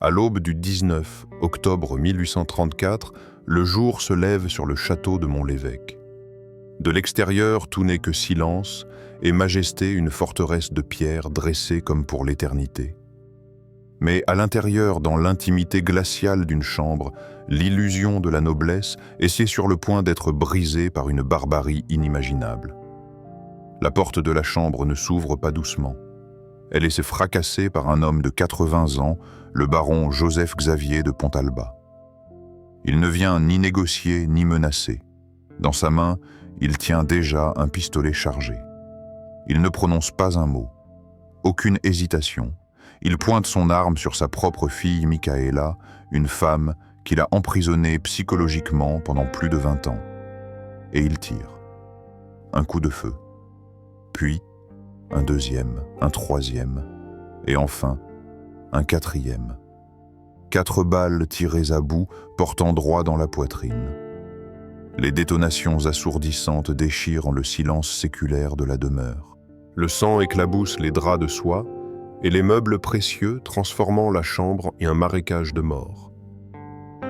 À l'aube du 19 octobre 1834, le jour se lève sur le château de Montélévêque. De l'extérieur, tout n'est que silence et majesté, une forteresse de pierre dressée comme pour l'éternité. Mais à l'intérieur, dans l'intimité glaciale d'une chambre, l'illusion de la noblesse est sur le point d'être brisée par une barbarie inimaginable. La porte de la chambre ne s'ouvre pas doucement. Elle est fracassée par un homme de 80 ans, le baron Joseph Xavier de Pontalba. Il ne vient ni négocier ni menacer. Dans sa main, il tient déjà un pistolet chargé. Il ne prononce pas un mot. Aucune hésitation. Il pointe son arme sur sa propre fille Michaela, une femme qu'il a emprisonnée psychologiquement pendant plus de 20 ans. Et il tire. Un coup de feu. Puis, un deuxième, un troisième, et enfin, un quatrième. 4 balles tirées à bout, portant droit dans la poitrine. Les détonations assourdissantes déchirent le silence séculaire de la demeure. Le sang éclabousse les draps de soie et les meubles précieux, transformant la chambre en un marécage de morts.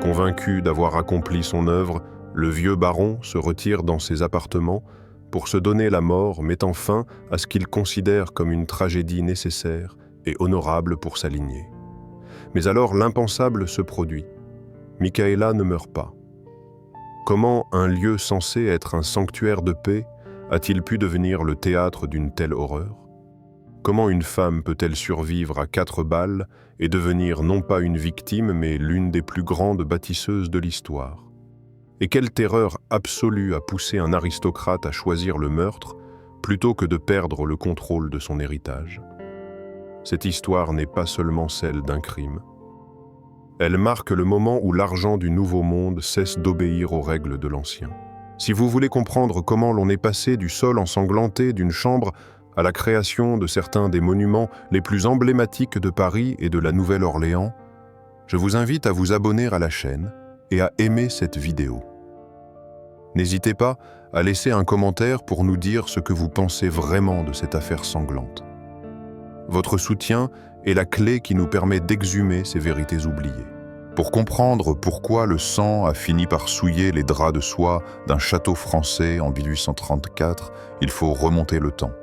Convaincu d'avoir accompli son œuvre, le vieux baron se retire dans ses appartements pour se donner la mort, mettant fin à ce qu'il considère comme une tragédie nécessaire et honorable pour sa lignée. Mais alors l'impensable se produit. Michaela ne meurt pas. Comment un lieu censé être un sanctuaire de paix a-t-il pu devenir le théâtre d'une telle horreur? Comment une femme peut-elle survivre à 4 balles et devenir non pas une victime, mais l'une des plus grandes bâtisseuses de l'histoire? Et quelle terreur absolue a poussé un aristocrate à choisir le meurtre plutôt que de perdre le contrôle de son héritage? Cette histoire n'est pas seulement celle d'un crime. Elle marque le moment où l'argent du Nouveau Monde cesse d'obéir aux règles de l'Ancien. Si vous voulez comprendre comment l'on est passé du sol ensanglanté d'une chambre à la création de certains des monuments les plus emblématiques de Paris et de la Nouvelle-Orléans, je vous invite à vous abonner à la chaîne et à aimer cette vidéo. N'hésitez pas à laisser un commentaire pour nous dire ce que vous pensez vraiment de cette affaire sanglante. Votre soutien est la clé qui nous permet d'exhumer ces vérités oubliées. Pour comprendre pourquoi le sang a fini par souiller les draps de soie d'un château français en 1834, il faut remonter le temps.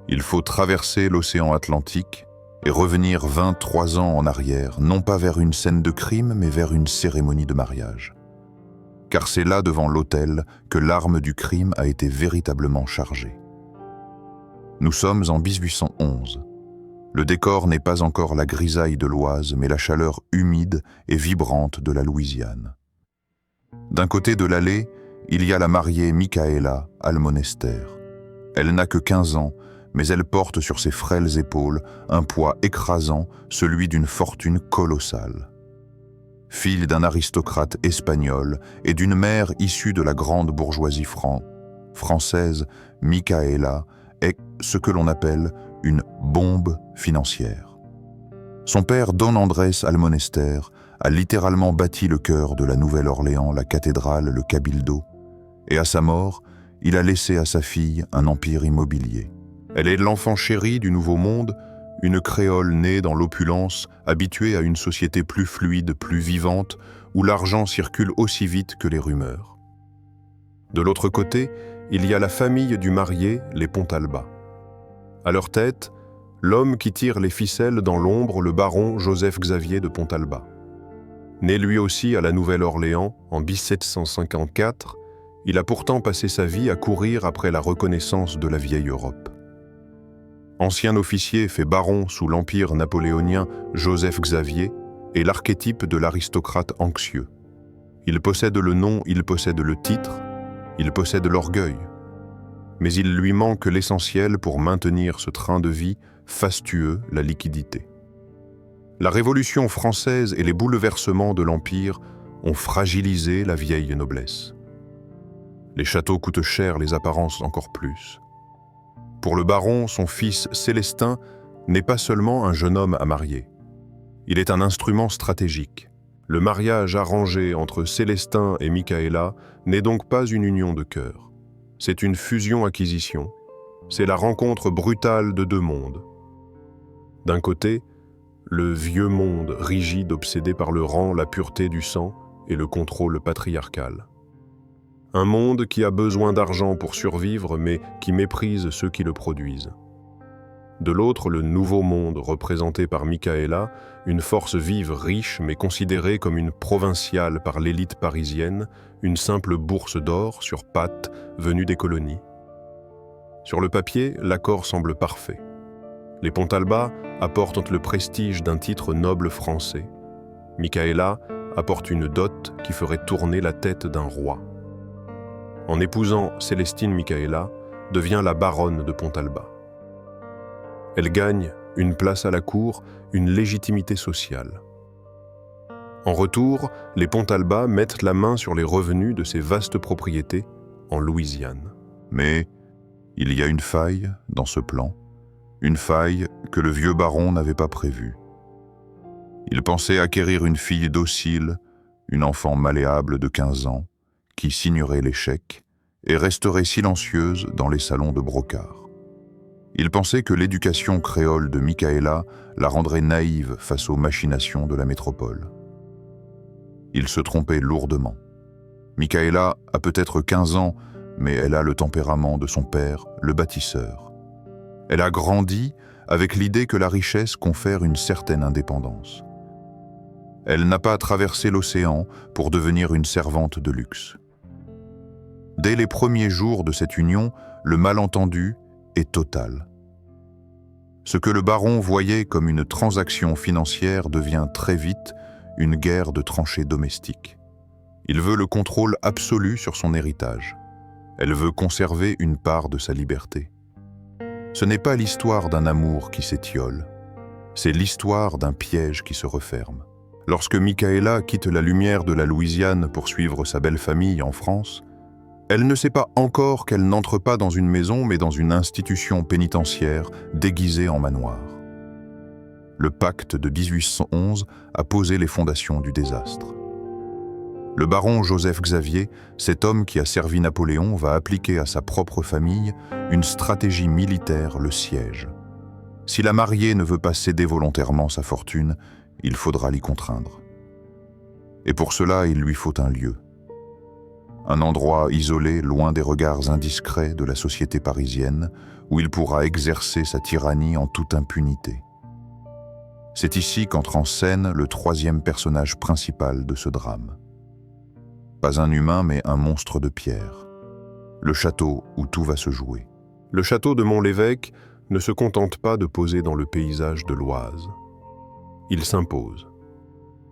Il faut traverser l'océan Atlantique et revenir 23 ans en arrière, non pas vers une scène de crime, mais vers une cérémonie de mariage. Car c'est là, devant l'autel, que l'arme du crime a été véritablement chargée. Nous sommes en 1811. Le décor n'est pas encore la grisaille de l'Oise, mais la chaleur humide et vibrante de la Louisiane. D'un côté de l'allée, il y a la mariée Michaela Almonester. Elle n'a que 15 ans, mais elle porte sur ses frêles épaules un poids écrasant, celui d'une fortune colossale. Fille d'un aristocrate espagnol et d'une mère issue de la grande bourgeoisie française, Michaela est ce que l'on appelle une bombe financière. Son père, Don Andrés Almonester, a littéralement bâti le cœur de la Nouvelle-Orléans, la cathédrale, le cabildo, et à sa mort, il a laissé à sa fille un empire immobilier. Elle est l'enfant chéri du Nouveau Monde, une créole née dans l'opulence, habituée à une société plus fluide, plus vivante, où l'argent circule aussi vite que les rumeurs. De l'autre côté, il y a la famille du marié, les Pontalba. À leur tête, l'homme qui tire les ficelles dans l'ombre, le baron Joseph Xavier de Pontalba. Né lui aussi à la Nouvelle-Orléans en 1754, il a pourtant passé sa vie à courir après la reconnaissance de la vieille Europe. Ancien officier fait baron sous l'empire napoléonien, Joseph Xavier est l'archétype de l'aristocrate anxieux. Il possède le nom, il possède le titre, il possède l'orgueil. Mais il lui manque l'essentiel pour maintenir ce train de vie fastueux, la liquidité. La Révolution française et les bouleversements de l'Empire ont fragilisé la vieille noblesse. Les châteaux coûtent cher, les apparences encore plus. Pour le baron, son fils Célestin n'est pas seulement un jeune homme à marier. Il est un instrument stratégique. Le mariage arrangé entre Célestin et Michaela n'est donc pas une union de cœur. C'est une fusion-acquisition. C'est la rencontre brutale de deux mondes. D'un côté, le vieux monde rigide obsédé par le rang, la pureté du sang et le contrôle patriarcal. Un monde qui a besoin d'argent pour survivre, mais qui méprise ceux qui le produisent. De l'autre, le nouveau monde, représenté par Micaela, une force vive, riche, mais considérée comme une provinciale par l'élite parisienne, une simple bourse d'or sur pattes venue des colonies. Sur le papier, l'accord semble parfait. Les Pontalba apportent le prestige d'un titre noble français. Micaela apporte une dot qui ferait tourner la tête d'un roi. En épousant Célestine Micaela, devient la baronne de Pontalba. Elle gagne une place à la cour, une légitimité sociale. En retour, les Pontalba mettent la main sur les revenus de ces vastes propriétés en Louisiane. Mais il y a une faille dans ce plan, une faille que le vieux baron n'avait pas prévue. Il pensait acquérir une fille docile, une enfant malléable de 15 ans, qui signerait les chèques et resterait silencieuse dans les salons de brocart. Il pensait que l'éducation créole de Micaela la rendrait naïve face aux machinations de la métropole. Il se trompait lourdement. Micaela a peut-être 15 ans, mais elle a le tempérament de son père, le bâtisseur. Elle a grandi avec l'idée que la richesse confère une certaine indépendance. Elle n'a pas traversé l'océan pour devenir une servante de luxe. Dès les premiers jours de cette union, le malentendu est total. Ce que le baron voyait comme une transaction financière devient très vite une guerre de tranchées domestiques. Il veut le contrôle absolu sur son héritage. Elle veut conserver une part de sa liberté. Ce n'est pas l'histoire d'un amour qui s'étiole, c'est l'histoire d'un piège qui se referme. Lorsque Micaela quitte la lumière de la Louisiane pour suivre sa belle famille en France, elle ne sait pas encore qu'elle n'entre pas dans une maison, mais dans une institution pénitentiaire déguisée en manoir. Le pacte de 1811 a posé les fondations du désastre. Le baron Joseph Xavier, cet homme qui a servi Napoléon, va appliquer à sa propre famille une stratégie militaire, le siège. Si la mariée ne veut pas céder volontairement sa fortune, il faudra l'y contraindre. Et pour cela, il lui faut un lieu. Un endroit isolé, loin des regards indiscrets de la société parisienne, où il pourra exercer sa tyrannie en toute impunité. C'est ici qu'entre en scène le troisième personnage principal de ce drame. Pas un humain, mais un monstre de pierre. Le château où tout va se jouer. Le château de Mont-l'Évêque ne se contente pas de poser dans le paysage de l'Oise. Il s'impose.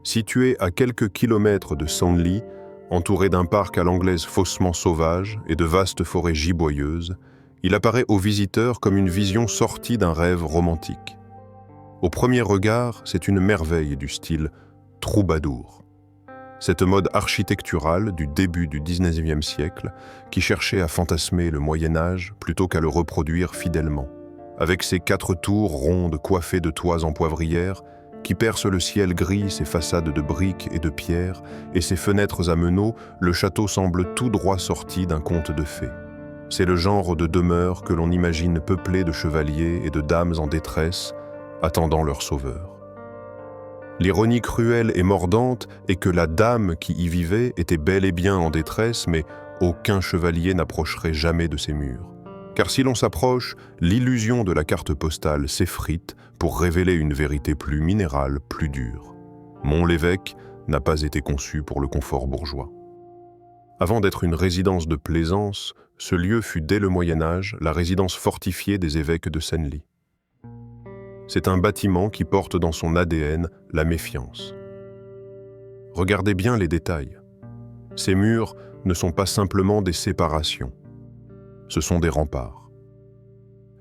Situé à quelques kilomètres de Senlis, entouré d'un parc à l'anglaise faussement sauvage et de vastes forêts giboyeuses, il apparaît aux visiteurs comme une vision sortie d'un rêve romantique. Au premier regard, c'est une merveille du style troubadour. Cette mode architecturale du début du XIXe siècle qui cherchait à fantasmer le Moyen-Âge plutôt qu'à le reproduire fidèlement. Avec ses 4 tours rondes coiffées de toits en poivrière, qui percent le ciel gris, ses façades de briques et de pierre, et ses fenêtres à meneaux, le château semble tout droit sorti d'un conte de fées. C'est le genre de demeure que l'on imagine peuplée de chevaliers et de dames en détresse, attendant leur sauveur. L'ironie cruelle et mordante est que la dame qui y vivait était bel et bien en détresse, mais aucun chevalier n'approcherait jamais de ses murs. Car si l'on s'approche, l'illusion de la carte postale s'effrite pour révéler une vérité plus minérale, plus dure. Mont-l'Évêque n'a pas été conçu pour le confort bourgeois. Avant d'être une résidence de plaisance, ce lieu fut dès le Moyen-Âge la résidence fortifiée des évêques de Senlis. C'est un bâtiment qui porte dans son ADN la méfiance. Regardez bien les détails. Ces murs ne sont pas simplement des séparations. Ce sont des remparts.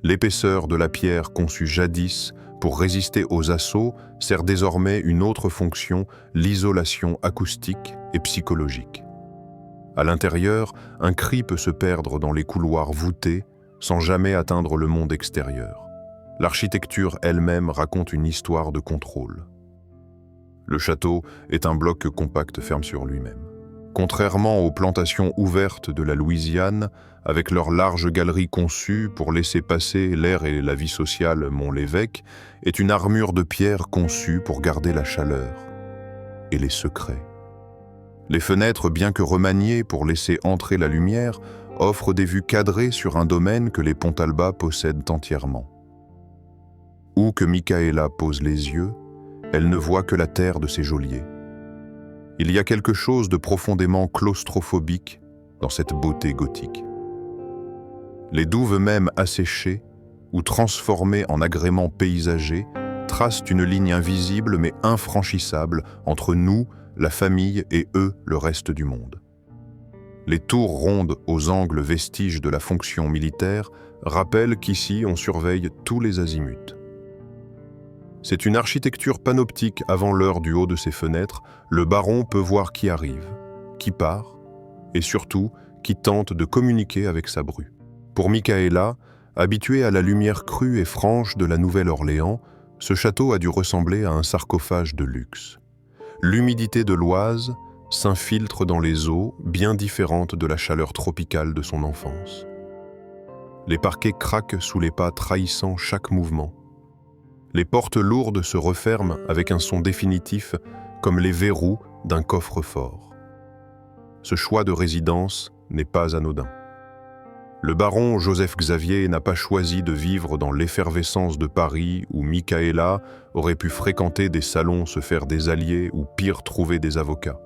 L'épaisseur de la pierre conçue jadis pour résister aux assauts sert désormais une autre fonction, l'isolation acoustique et psychologique. À l'intérieur, un cri peut se perdre dans les couloirs voûtés sans jamais atteindre le monde extérieur. L'architecture elle-même raconte une histoire de contrôle. Le château est un bloc que compact ferme sur lui-même. Contrairement aux plantations ouvertes de la Louisiane, avec leurs larges galeries conçues pour laisser passer l'air et la vie sociale, Mont-l'Évêque est une armure de pierre conçue pour garder la chaleur et les secrets. Les fenêtres, bien que remaniées pour laisser entrer la lumière, offrent des vues cadrées sur un domaine que les Pontalba possèdent entièrement. Où que Micaëla pose les yeux, elle ne voit que la terre de ses geôliers. Il y a quelque chose de profondément claustrophobique dans cette beauté gothique. Les douves mêmes asséchées ou transformées en agréments paysagers tracent une ligne invisible mais infranchissable entre nous, la famille, et eux, le reste du monde. Les tours rondes aux angles vestiges de la fonction militaire rappellent qu'ici on surveille tous les azimuts. C'est une architecture panoptique avant l'heure du haut de ses fenêtres. Le baron peut voir qui arrive, qui part, et surtout qui tente de communiquer avec sa bru. Pour Micaëla, habituée à la lumière crue et franche de la Nouvelle-Orléans, ce château a dû ressembler à un sarcophage de luxe. L'humidité de l'Oise s'infiltre dans les eaux, bien différentes de la chaleur tropicale de son enfance. Les parquets craquent sous les pas trahissant chaque mouvement. Les portes lourdes se referment avec un son définitif comme les verrous d'un coffre-fort. Ce choix de résidence n'est pas anodin. Le baron Joseph Xavier n'a pas choisi de vivre dans l'effervescence de Paris où Micaëla aurait pu fréquenter des salons, se faire des alliés ou pire trouver des avocats.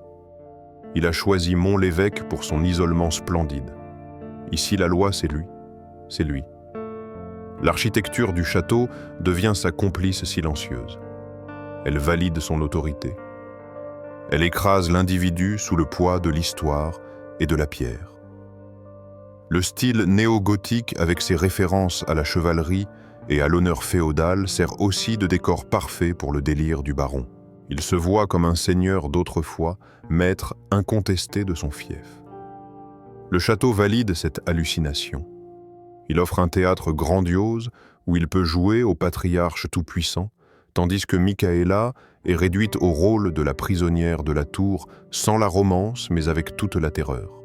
Il a choisi Mont-l'Évêque pour son isolement splendide. Ici la loi c'est lui, c'est lui. L'architecture du château devient sa complice silencieuse. Elle valide son autorité. Elle écrase l'individu sous le poids de l'histoire et de la pierre. Le style néo-gothique avec ses références à la chevalerie et à l'honneur féodal sert aussi de décor parfait pour le délire du baron. Il se voit comme un seigneur d'autrefois, maître incontesté de son fief. Le château valide cette hallucination. Il offre un théâtre grandiose où il peut jouer au patriarche tout-puissant, tandis que Micaëla est réduite au rôle de la prisonnière de la tour, sans la romance mais avec toute la terreur.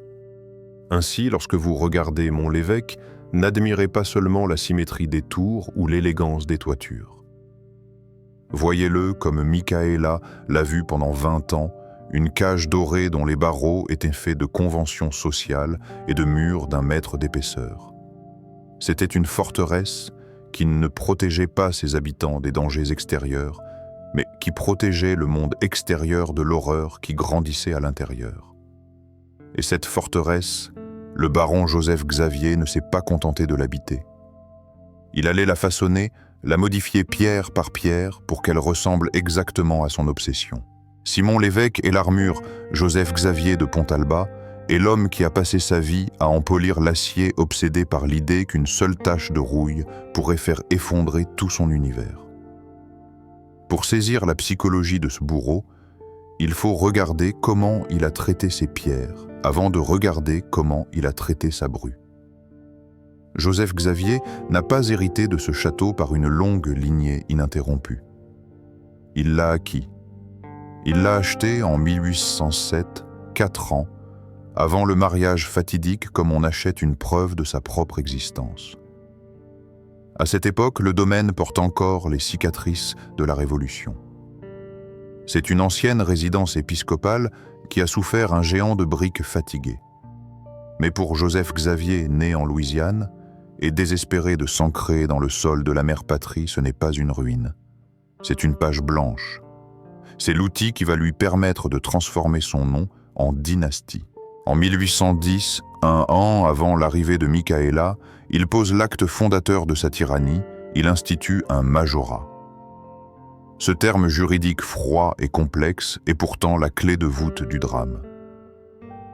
Ainsi, lorsque vous regardez Mont-l'Évêque, n'admirez pas seulement la symétrie des tours ou l'élégance des toitures. Voyez-le comme Micaëla l'a vu pendant 20 ans, une cage dorée dont les barreaux étaient faits de conventions sociales et de murs d'un mètre d'épaisseur. C'était une forteresse qui ne protégeait pas ses habitants des dangers extérieurs, mais qui protégeait le monde extérieur de l'horreur qui grandissait à l'intérieur. Et cette forteresse, le baron Joseph Xavier ne s'est pas contenté de l'habiter. Il allait la façonner, la modifier pierre par pierre pour qu'elle ressemble exactement à son obsession. Mont-l'Évêque et l'armure Joseph Xavier de Pontalba est l'homme qui a passé sa vie à en polir l'acier obsédé par l'idée qu'une seule tache de rouille pourrait faire effondrer tout son univers. Pour saisir la psychologie de ce bourreau, il faut regarder comment il a traité ses pierres avant de regarder comment il a traité sa bru. Joseph Xavier n'a pas hérité de ce château par une longue lignée ininterrompue. Il l'a acquis. Il l'a acheté en 1807, 4 ans, avant le mariage fatidique comme on achète une preuve de sa propre existence. À cette époque, le domaine porte encore les cicatrices de la Révolution. C'est une ancienne résidence épiscopale qui a souffert un géant de briques fatigué. Mais pour Joseph Xavier, né en Louisiane, et désespéré de s'ancrer dans le sol de la mère patrie, ce n'est pas une ruine. C'est une page blanche. C'est l'outil qui va lui permettre de transformer son nom en dynastie. En 1810, un an avant l'arrivée de Micaëla, il pose l'acte fondateur de sa tyrannie, il institue un majorat. Ce terme juridique froid et complexe est pourtant la clé de voûte du drame.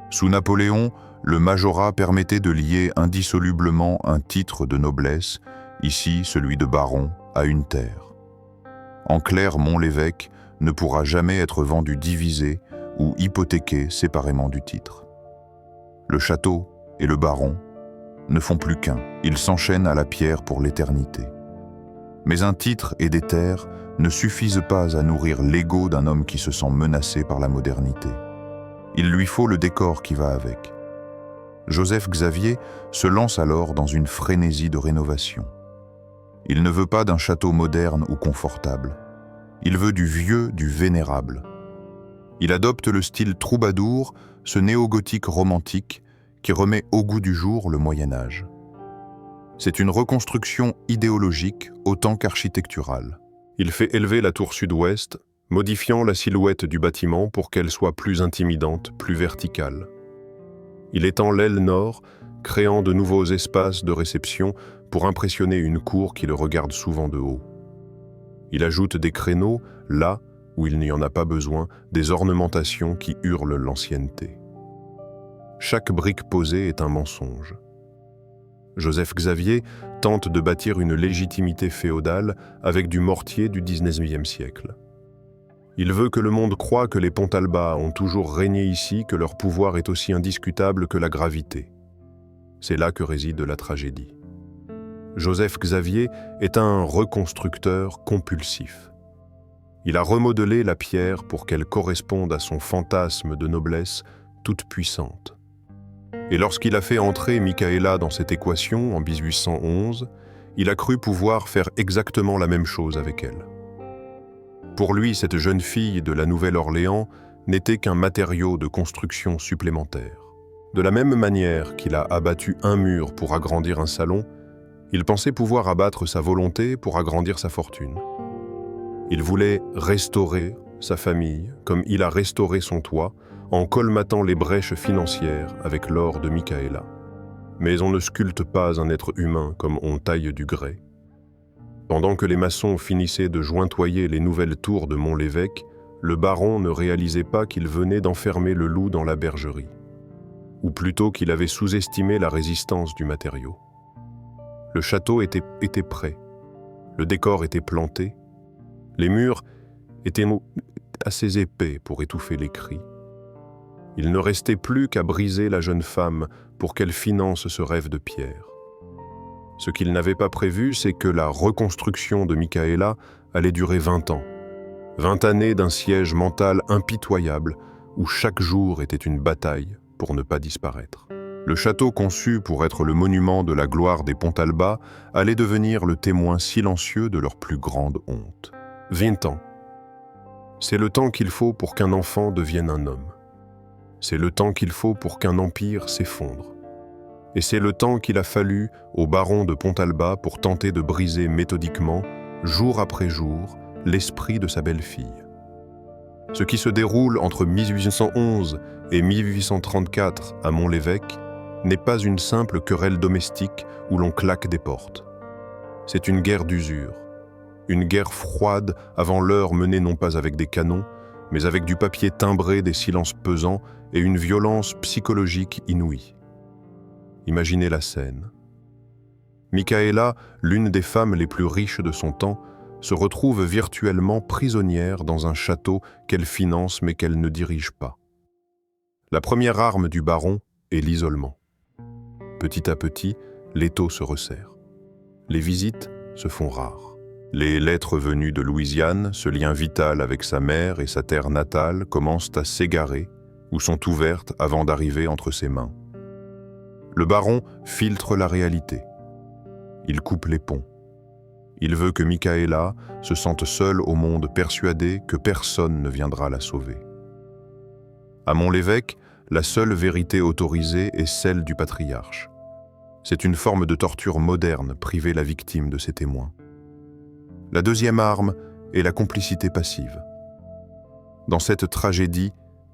Sous Napoléon, le majorat permettait de lier indissolublement un titre de noblesse, ici celui de baron, à une terre. En clair, Mont-l'Évêque ne pourra jamais être vendu divisé ou hypothéqué séparément du titre. Le château et le baron ne font plus qu'un, ils s'enchaînent à la pierre pour l'éternité. Mais un titre et des terres ne suffisent pas à nourrir l'ego d'un homme qui se sent menacé par la modernité. Il lui faut le décor qui va avec. Joseph Xavier se lance alors dans une frénésie de rénovation. Il ne veut pas d'un château moderne ou confortable. Il veut du vieux, du vénérable. Il adopte le style troubadour, ce néo-gothique romantique qui remet au goût du jour le Moyen-Âge. C'est une reconstruction idéologique autant qu'architecturale. Il fait élever la tour sud-ouest, modifiant la silhouette du bâtiment pour qu'elle soit plus intimidante, plus verticale. Il étend l'aile nord, créant de nouveaux espaces de réception pour impressionner une cour qui le regarde souvent de haut. Il ajoute des créneaux, là où il n'y en a pas besoin, des ornementations qui hurlent l'ancienneté. Chaque brique posée est un mensonge. Joseph Xavier tente de bâtir une légitimité féodale avec du mortier du XIXe siècle. Il veut que le monde croie que les Pontalbas ont toujours régné ici, que leur pouvoir est aussi indiscutable que la gravité. C'est là que réside la tragédie. Joseph Xavier est un reconstructeur compulsif. Il a remodelé la pierre pour qu'elle corresponde à son fantasme de noblesse toute puissante. Et lorsqu'il a fait entrer Micaëla dans cette équation en 1811, il a cru pouvoir faire exactement la même chose avec elle. Pour lui, cette jeune fille de la Nouvelle-Orléans n'était qu'un matériau de construction supplémentaire. De la même manière qu'il a abattu un mur pour agrandir un salon, il pensait pouvoir abattre sa volonté pour agrandir sa fortune. Il voulait restaurer sa famille comme il a restauré son toit en colmatant les brèches financières avec l'or de Micaëla. Mais on ne sculpte pas un être humain comme on taille du grès. Pendant que les maçons finissaient de jointoyer les nouvelles tours de Mont-l'Évêque, le baron ne réalisait pas qu'il venait d'enfermer le loup dans la bergerie. Ou plutôt qu'il avait sous-estimé la résistance du matériau. Le château était prêt. Le décor était planté. Les murs étaient assez épais pour étouffer les cris. Il ne restait plus qu'à briser la jeune femme pour qu'elle finance ce rêve de pierre. Ce qu'il n'avait pas prévu, c'est que la reconstruction de Micaëla allait durer 20 ans. 20 années d'un siège mental impitoyable où chaque jour était une bataille pour ne pas disparaître. Le château conçu pour être le monument de la gloire des Pontalbas allait devenir le témoin silencieux de leur plus grande honte. 20 ans. C'est le temps qu'il faut pour qu'un enfant devienne un homme. C'est le temps qu'il faut pour qu'un empire s'effondre. Et c'est le temps qu'il a fallu au baron de Pontalbas pour tenter de briser méthodiquement, jour après jour, l'esprit de sa belle-fille. Ce qui se déroule entre 1811 et 1834 à Mont-l'Évêque n'est pas une simple querelle domestique où l'on claque des portes. C'est une guerre d'usure, une guerre froide avant l'heure menée non pas avec des canons, mais avec du papier timbré, des silences pesants et une violence psychologique inouïe. Imaginez la scène. Micaëla, l'une des femmes les plus riches de son temps, se retrouve virtuellement prisonnière dans un château qu'elle finance mais qu'elle ne dirige pas. La première arme du baron est l'isolement. Petit à petit, l'étau se resserre. Les visites se font rares. Les lettres venues de Louisiane, ce lien vital avec sa mère et sa terre natale, commencent à s'égarer ou sont ouvertes avant d'arriver entre ses mains. Le baron filtre la réalité. Il coupe les ponts. Il veut que Micaëla se sente seule au monde, persuadée que personne ne viendra la sauver. À Mont-l'Évêque, la seule vérité autorisée est celle du patriarche. C'est une forme de torture moderne, priver la victime de ses témoins. La deuxième arme est la complicité passive. Dans cette tragédie,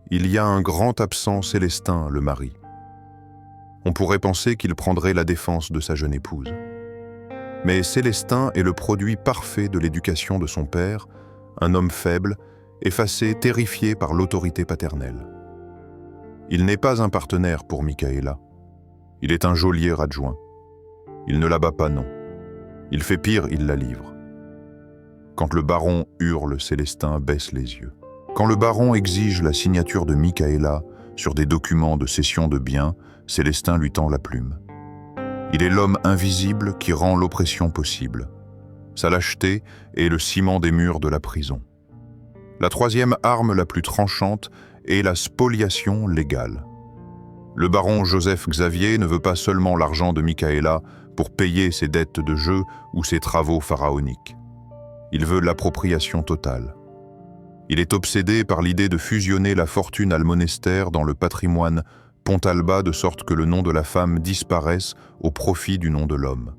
il y a un grand absent, Célestin, le mari. On pourrait penser qu'il prendrait la défense de sa jeune épouse. Mais Célestin est le produit parfait de l'éducation de son père, un homme faible, effacé, terrifié par l'autorité paternelle. Il n'est pas un partenaire pour Micaëla. Il est un geôlier adjoint. Il ne la bat pas, non. Il fait pire, il la livre. Quand le baron hurle, Célestin baisse les yeux. Quand le baron exige la signature de Micaëla sur des documents de cession de biens, Célestin lui tend la plume. Il est l'homme invisible qui rend l'oppression possible. Sa lâcheté est le ciment des murs de la prison. La troisième arme la plus tranchante et la spoliation légale. Le baron Joseph Xavier ne veut pas seulement l'argent de Micaëla pour payer ses dettes de jeu ou ses travaux pharaoniques. Il veut l'appropriation totale. Il est obsédé par l'idée de fusionner la fortune almonestère dans le patrimoine Pontalba de sorte que le nom de la femme disparaisse au profit du nom de l'homme.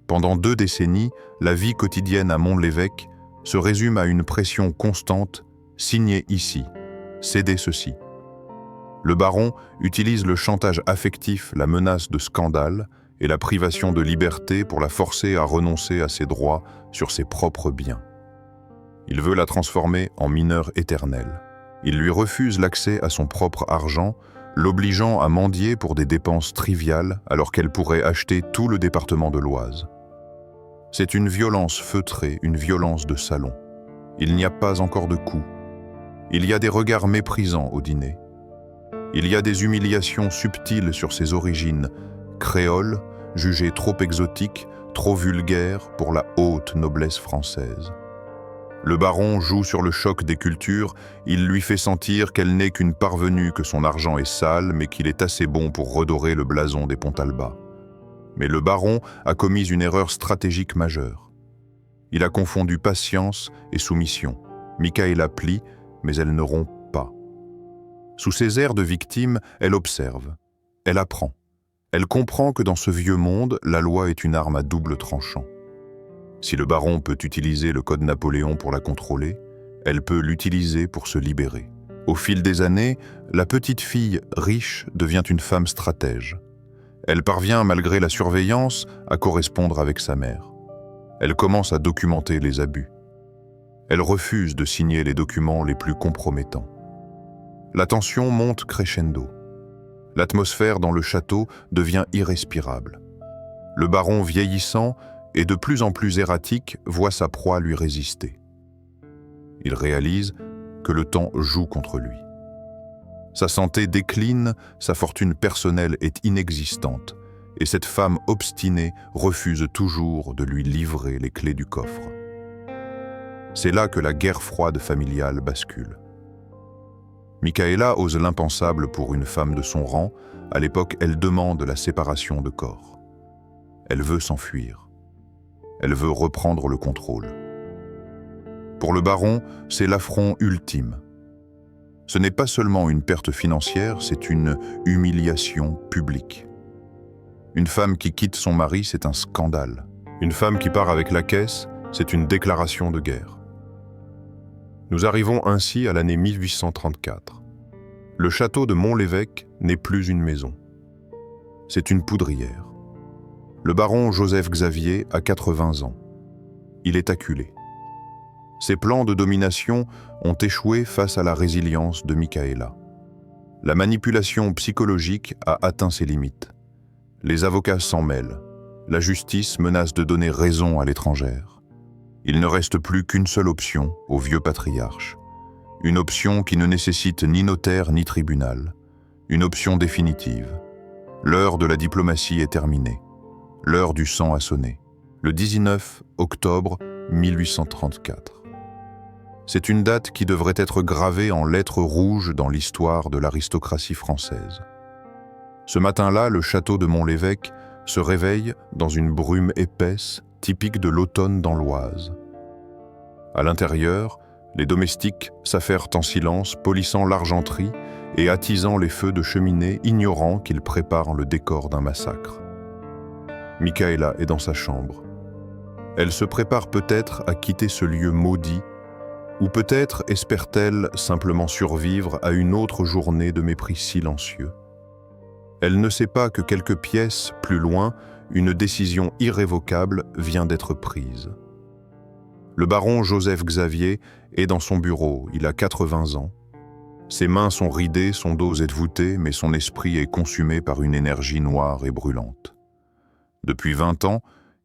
Pendant 2 décennies, la vie quotidienne à Mont-l'Évêque se résume à une pression constante, signée ici, cédez ceci. Le baron utilise le chantage affectif, la menace de scandale et la privation de liberté pour la forcer à renoncer à ses droits sur ses propres biens. Il veut la transformer en mineure éternelle. Il lui refuse l'accès à son propre argent, l'obligeant à mendier pour des dépenses triviales alors qu'elle pourrait acheter tout le département de l'Oise. C'est une violence feutrée, une violence de salon. Il n'y a pas encore de coups. Il y a des regards méprisants au dîner. Il y a des humiliations subtiles sur ses origines, créoles, jugées trop exotiques, trop vulgaires pour la haute noblesse française. Le baron joue sur le choc des cultures, il lui fait sentir qu'elle n'est qu'une parvenue, que son argent est sale, mais qu'il est assez bon pour redorer le blason des Pontalba. Mais le baron a commis une erreur stratégique majeure. Il a confondu patience et soumission. Micaëla plie, mais elle ne rompt pas. Sous ses airs de victime, elle observe, elle apprend. Elle comprend que dans ce vieux monde, la loi est une arme à double tranchant. Si le baron peut utiliser le code Napoléon pour la contrôler, elle peut l'utiliser pour se libérer. Au fil des années, la petite fille riche devient une femme stratège. Elle parvient, malgré la surveillance, à correspondre avec sa mère. Elle commence à documenter les abus. Elle refuse de signer les documents les plus compromettants. La tension monte crescendo. L'atmosphère dans le château devient irrespirable. Le baron vieillissant et de plus en plus erratique voit sa proie lui résister. Il réalise que le temps joue contre lui. Sa santé décline, sa fortune personnelle est inexistante, et cette femme obstinée refuse toujours de lui livrer les clés du coffre. C'est là que la guerre froide familiale bascule. Micaëla ose l'impensable pour une femme de son rang. À l'époque, elle demande la séparation de corps. Elle veut s'enfuir. Elle veut reprendre le contrôle. Pour le baron, c'est l'affront ultime. Ce n'est pas seulement une perte financière, c'est une humiliation publique. Une femme qui quitte son mari, c'est un scandale. Une femme qui part avec la caisse, c'est une déclaration de guerre. Nous arrivons ainsi à l'année 1834. Le château de Mont-l'Évêque n'est plus une maison. C'est une poudrière. Le baron Joseph Xavier a 80 ans. Il est acculé. Ses plans de domination ont échoué face à la résilience de Micaëla. La manipulation psychologique a atteint ses limites. Les avocats s'en mêlent. La justice menace de donner raison à l'étrangère. Il ne reste plus qu'une seule option au vieux patriarche. Une option qui ne nécessite ni notaire ni tribunal. Une option définitive. L'heure de la diplomatie est terminée. L'heure du sang a sonné. Le 19 octobre 1834. C'est une date qui devrait être gravée en lettres rouges dans l'histoire de l'aristocratie française. Ce matin-là, le château de Mont-l'Évêque se réveille dans une brume épaisse, typique de l'automne dans l'Oise. À l'intérieur, les domestiques s'affairent en silence, polissant l'argenterie et attisant les feux de cheminée, ignorant qu'ils préparent le décor d'un massacre. Micaëla est dans sa chambre. Elle se prépare peut-être à quitter ce lieu maudit, ou peut-être espère-t-elle simplement survivre à une autre journée de mépris silencieux. Elle ne sait pas que quelques pièces plus loin, une décision irrévocable vient d'être prise. Le baron Joseph Xavier est dans son bureau, il a 80 ans. Ses mains sont ridées, son dos est voûté, mais son esprit est consumé par une énergie noire et brûlante. Depuis 20 ans,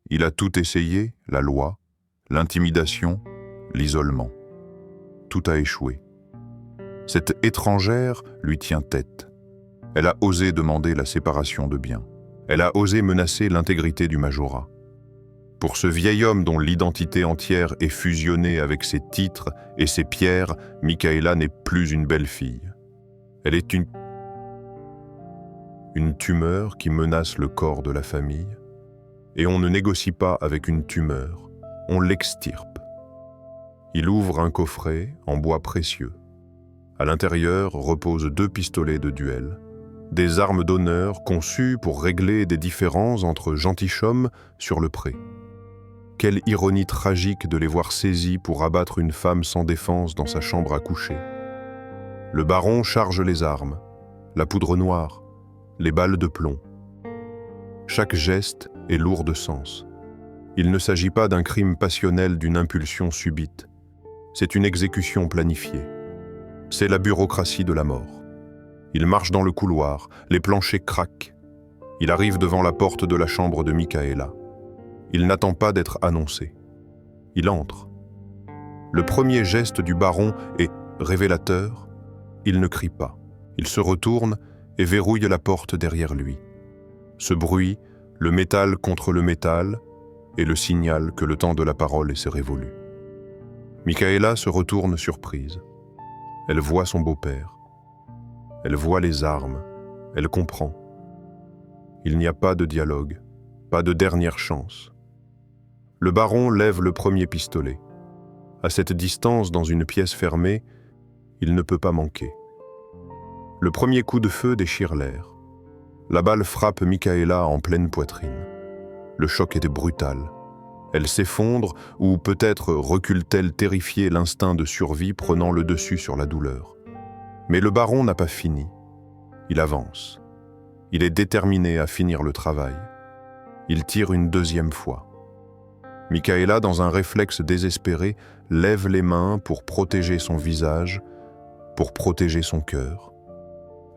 il a tout essayé, la loi, l'intimidation, l'isolement. Tout a échoué. Cette étrangère lui tient tête. Elle a osé demander la séparation de biens. Elle a osé menacer l'intégrité du majorat. Pour ce vieil homme dont l'identité entière est fusionnée avec ses titres et ses pierres, Michaela n'est plus une belle fille. Elle est une tumeur qui menace le corps de la famille. Et on ne négocie pas avec une tumeur, on l'extirpe. Il ouvre un coffret en bois précieux. À l'intérieur reposent 2 pistolets de duel, des armes d'honneur conçues pour régler des différends entre gentilshommes sur le pré. Quelle ironie tragique de les voir saisis pour abattre une femme sans défense dans sa chambre à coucher. Le baron charge les armes, la poudre noire, les balles de plomb. Chaque geste est lourd de sens. Il ne s'agit pas d'un crime passionnel d'une impulsion subite. C'est une exécution planifiée. C'est la bureaucratie de la mort. Il marche dans le couloir, les planchers craquent. Il arrive devant la porte de la chambre de Michaela. Il n'attend pas d'être annoncé. Il entre. Le premier geste du baron est révélateur. Il ne crie pas. Il se retourne et verrouille la porte derrière lui. Ce bruit, le métal contre le métal, est le signal que le temps de la parole s'est révolu. Michaela se retourne surprise. Elle voit son beau-père. Elle voit les armes. Elle comprend. Il n'y a pas de dialogue, pas de dernière chance. Le baron lève le premier pistolet. À cette distance, dans une pièce fermée, il ne peut pas manquer. Le premier coup de feu déchire l'air. La balle frappe Michaela en pleine poitrine. Le choc était brutal. Elle s'effondre ou peut-être recule-t-elle terrifiée, l'instinct de survie prenant le dessus sur la douleur. Mais le baron n'a pas fini. Il avance. Il est déterminé à finir le travail. Il tire une 2e fois. Michaela, dans un réflexe désespéré, lève les mains pour protéger son visage, pour protéger son cœur.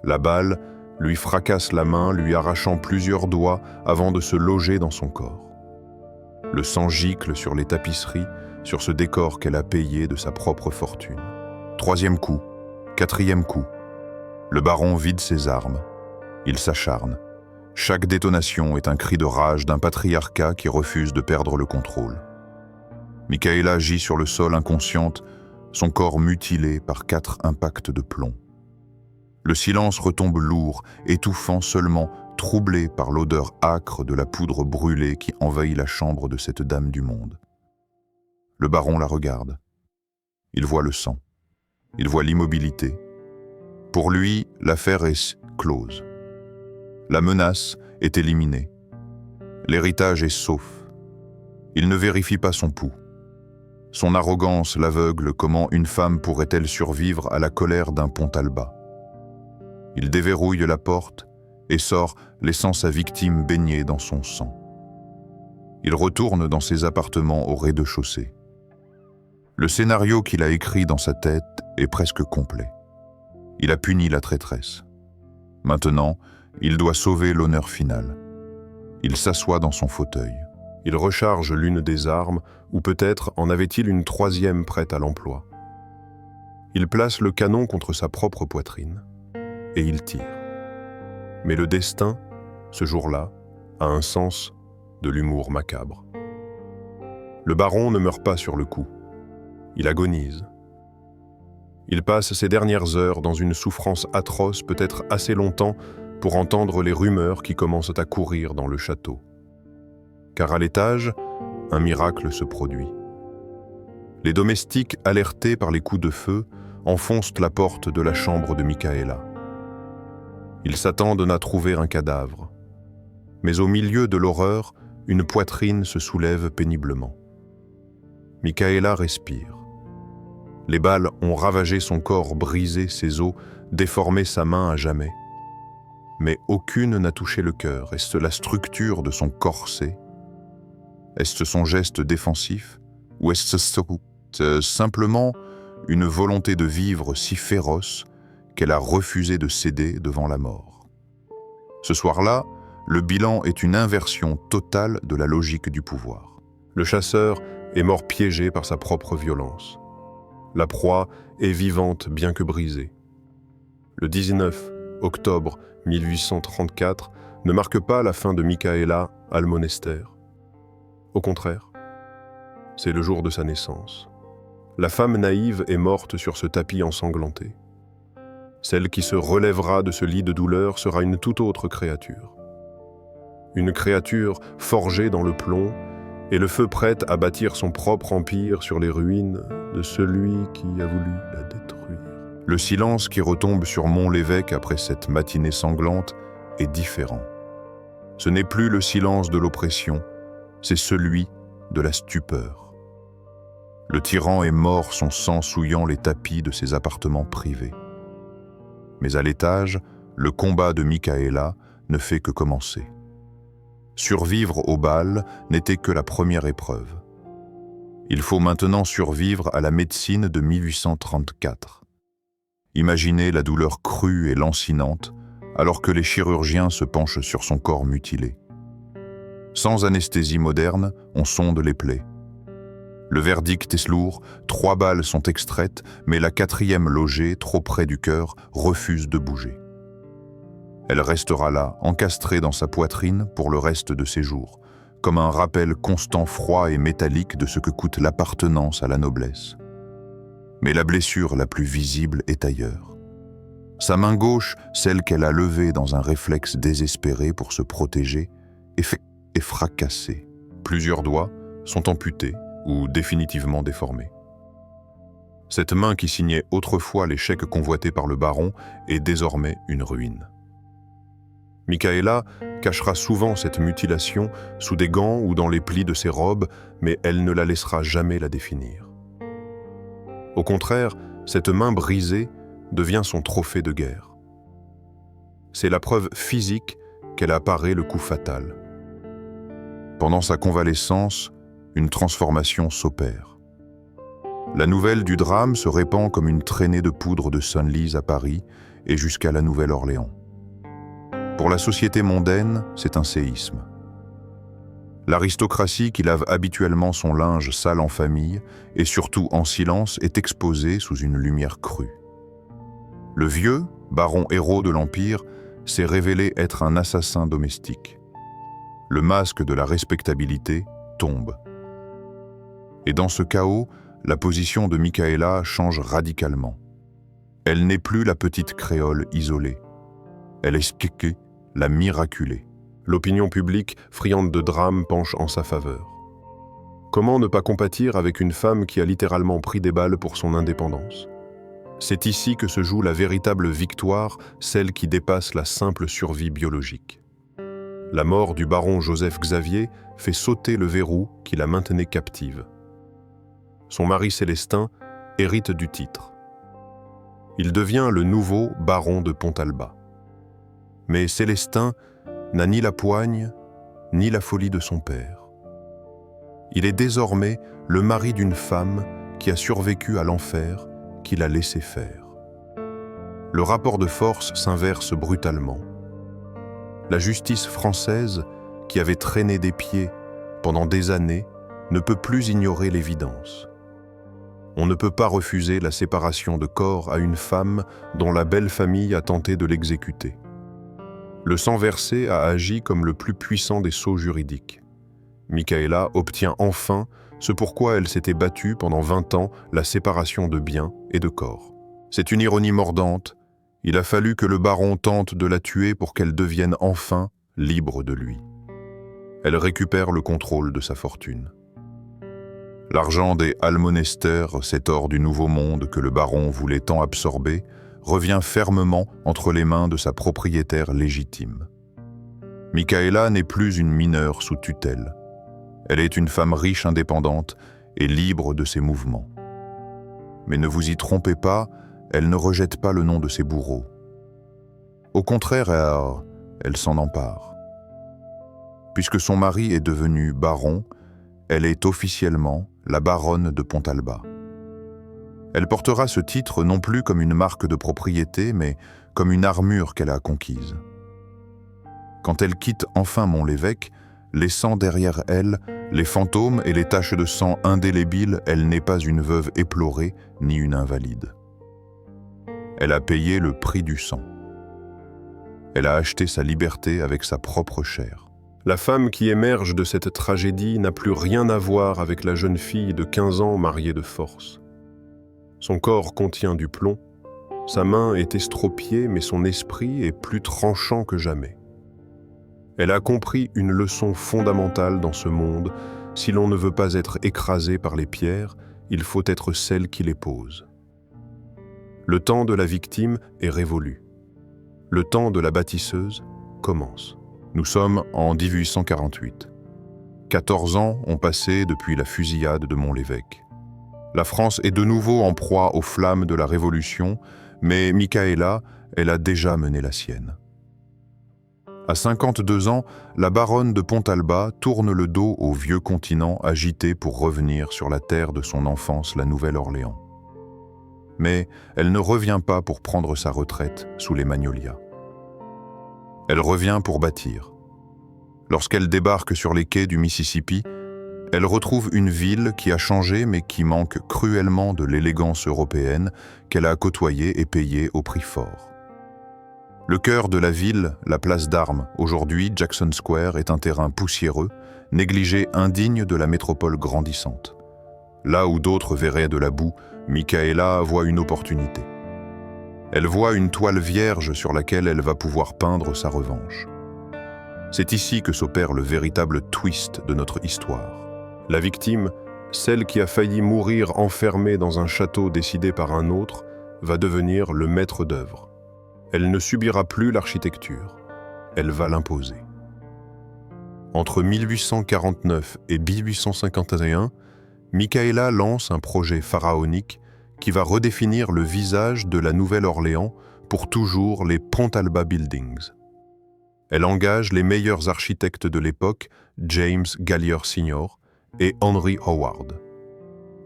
La balle lui fracasse la main, lui arrachant plusieurs doigts avant de se loger dans son corps. Le sang gicle sur les tapisseries, sur ce décor qu'elle a payé de sa propre fortune. 3e coup, 4e coup. Le baron vide ses armes. Il s'acharne. Chaque détonation est un cri de rage d'un patriarcat qui refuse de perdre le contrôle. Michaela gît sur le sol inconsciente, son corps mutilé par 4 impacts de plomb. Le silence retombe lourd, étouffant seulement, troublé par l'odeur âcre de la poudre brûlée qui envahit la chambre de cette dame du monde. Le baron la regarde. Il voit le sang. Il voit l'immobilité. Pour lui, l'affaire est close. La menace est éliminée. L'héritage est sauf. Il ne vérifie pas son pouls. Son arrogance l'aveugle. Comment une femme pourrait-elle survivre à la colère d'un Pontalba? Il déverrouille la porte et sort, laissant sa victime baignée dans son sang. Il retourne dans ses appartements au rez-de-chaussée. Le scénario qu'il a écrit dans sa tête est presque complet. Il a puni la traîtresse. Maintenant, il doit sauver l'honneur final. Il s'assoit dans son fauteuil. Il recharge l'une des armes, ou peut-être en avait-il une 3e prête à l'emploi. Il place le canon contre sa propre poitrine, et il tire. Mais le destin, ce jour-là, a un sens de l'humour macabre. Le baron ne meurt pas sur le coup. Il agonise. Il passe ses dernières heures dans une souffrance atroce, peut-être assez longtemps pour entendre les rumeurs qui commencent à courir dans le château. Car à l'étage, un miracle se produit. Les domestiques, alertés par les coups de feu, enfoncent la porte de la chambre de Michaela. Ils s'attendent à trouver un cadavre. Mais au milieu de l'horreur, une poitrine se soulève péniblement. Michaela respire. Les balles ont ravagé son corps, brisé ses os, déformé sa main à jamais. Mais aucune n'a touché le cœur. Est-ce la structure de son corset? Est-ce son geste défensif? Ou est-ce simplement une volonté de vivre si féroce qu'elle a refusé de céder devant la mort? Ce soir-là, le bilan est une inversion totale de la logique du pouvoir. Le chasseur est mort piégé par sa propre violence. La proie est vivante bien que brisée. Le 19 octobre 1834 ne marque pas la fin de Michaela Almonester. Au contraire, c'est le jour de sa naissance. La femme naïve est morte sur ce tapis ensanglanté. Celle qui se relèvera de ce lit de douleur sera une toute autre créature. Une créature forgée dans le plomb et le feu prête à bâtir son propre empire sur les ruines de celui qui a voulu la détruire. Le silence qui retombe sur Mont-l'Évêque après cette matinée sanglante est différent. Ce n'est plus le silence de l'oppression, c'est celui de la stupeur. Le tyran est mort, son sang souillant les tapis de ses appartements privés. Mais à l'étage, le combat de Micaëla ne fait que commencer. Survivre au bal n'était que la première épreuve. Il faut maintenant survivre à la médecine de 1834. Imaginez la douleur crue et lancinante, alors que les chirurgiens se penchent sur son corps mutilé. Sans anesthésie moderne, on sonde les plaies. Le verdict est lourd, 3 balles sont extraites, mais la 4e logée, trop près du cœur, refuse de bouger. Elle restera là, encastrée dans sa poitrine pour le reste de ses jours, comme un rappel constant, froid et métallique de ce que coûte l'appartenance à la noblesse. Mais la blessure la plus visible est ailleurs. Sa main gauche, celle qu'elle a levée dans un réflexe désespéré pour se protéger, est fracassée. Plusieurs doigts sont amputés ou définitivement déformés. Cette main qui signait autrefois les chèques convoités par le baron est désormais une ruine. Micaëla cachera souvent cette mutilation sous des gants ou dans les plis de ses robes, mais elle ne la laissera jamais la définir. Au contraire, cette main brisée devient son trophée de guerre. C'est la preuve physique qu'elle a paré le coup fatal. Pendant sa convalescence, une transformation s'opère. La nouvelle du drame se répand comme une traînée de poudre de Senlis à Paris et jusqu'à la Nouvelle-Orléans. Pour la société mondaine, c'est un séisme. L'aristocratie qui lave habituellement son linge sale en famille et surtout en silence est exposée sous une lumière crue. Le vieux, baron héros de l'Empire, s'est révélé être un assassin domestique. Le masque de la respectabilité tombe. Et dans ce chaos, la position de Micaëla change radicalement. Elle n'est plus la petite créole isolée. Elle est Kéké, la miraculée. L'opinion publique, friande de drame, penche en sa faveur. Comment ne pas compatir avec une femme qui a littéralement pris des balles pour son indépendance? C'est ici que se joue la véritable victoire, celle qui dépasse la simple survie biologique. La mort du baron Joseph Xavier fait sauter le verrou qui la maintenait captive. Son mari Célestin hérite du titre. Il devient le nouveau baron de Pontalba. Mais Célestin n'a ni la poigne, ni la folie de son père. Il est désormais le mari d'une femme qui a survécu à l'enfer qu'il a laissé faire. Le rapport de force s'inverse brutalement. La justice française, qui avait traîné des pieds pendant des années, ne peut plus ignorer l'évidence. On ne peut pas refuser la séparation de corps à une femme dont la belle famille a tenté de l'exécuter. Le sang versé a agi comme le plus puissant des sceaux juridiques. Micaëla obtient enfin ce pourquoi elle s'était battue pendant 20 ans, la séparation de biens et de corps. C'est une ironie mordante. Il a fallu que le baron tente de la tuer pour qu'elle devienne enfin libre de lui. Elle récupère le contrôle de sa fortune. L'argent des Almonester, cet or du Nouveau Monde que le baron voulait tant absorber, revient fermement entre les mains de sa propriétaire légitime. Micaëla n'est plus une mineure sous tutelle. Elle est une femme riche, indépendante et libre de ses mouvements. Mais ne vous y trompez pas, elle ne rejette pas le nom de ses bourreaux. Au contraire, elle s'en empare. Puisque son mari est devenu baron, elle est officiellement la baronne de Pontalba. Elle portera ce titre non plus comme une marque de propriété, mais comme une armure qu'elle a conquise. Quand elle quitte enfin Mont-l'Évêque, laissant derrière elle les fantômes et les taches de sang indélébiles, elle n'est pas une veuve éplorée ni une invalide. Elle a payé le prix du sang. Elle a acheté sa liberté avec sa propre chair. La femme qui émerge de cette tragédie n'a plus rien à voir avec la jeune fille de 15 ans mariée de force. Son corps contient du plomb, sa main est estropiée mais son esprit est plus tranchant que jamais. Elle a compris une leçon fondamentale dans ce monde. Si l'on ne veut pas être écrasé par les pierres, il faut être celle qui les pose. Le temps de la victime est révolu. Le temps de la bâtisseuse commence. Nous sommes en 1848. 14 ans ont passé depuis la fusillade de Montlhévêque. La France est de nouveau en proie aux flammes de la Révolution, mais Michaela, elle a déjà mené la sienne. À 52 ans, la baronne de Pontalba tourne le dos au vieux continent agité pour revenir sur la terre de son enfance, la Nouvelle-Orléans. Mais elle ne revient pas pour prendre sa retraite sous les magnolias. Elle revient pour bâtir. Lorsqu'elle débarque sur les quais du Mississippi, elle retrouve une ville qui a changé mais qui manque cruellement de l'élégance européenne qu'elle a côtoyée et payée au prix fort. Le cœur de la ville, la place d'Armes, aujourd'hui Jackson Square, est un terrain poussiéreux, négligé, indigne de la métropole grandissante. Là où d'autres verraient de la boue, Michaela voit une opportunité. Elle voit une toile vierge sur laquelle elle va pouvoir peindre sa revanche. C'est ici que s'opère le véritable twist de notre histoire. La victime, celle qui a failli mourir enfermée dans un château décidé par un autre, va devenir le maître d'œuvre. Elle ne subira plus l'architecture, elle va l'imposer. Entre 1849 et 1851, Michaela lance un projet pharaonique qui va redéfinir le visage de la Nouvelle-Orléans pour toujours, les Pontalba Buildings. Elle engage les meilleurs architectes de l'époque, James Gallier Sr. et Henry Howard.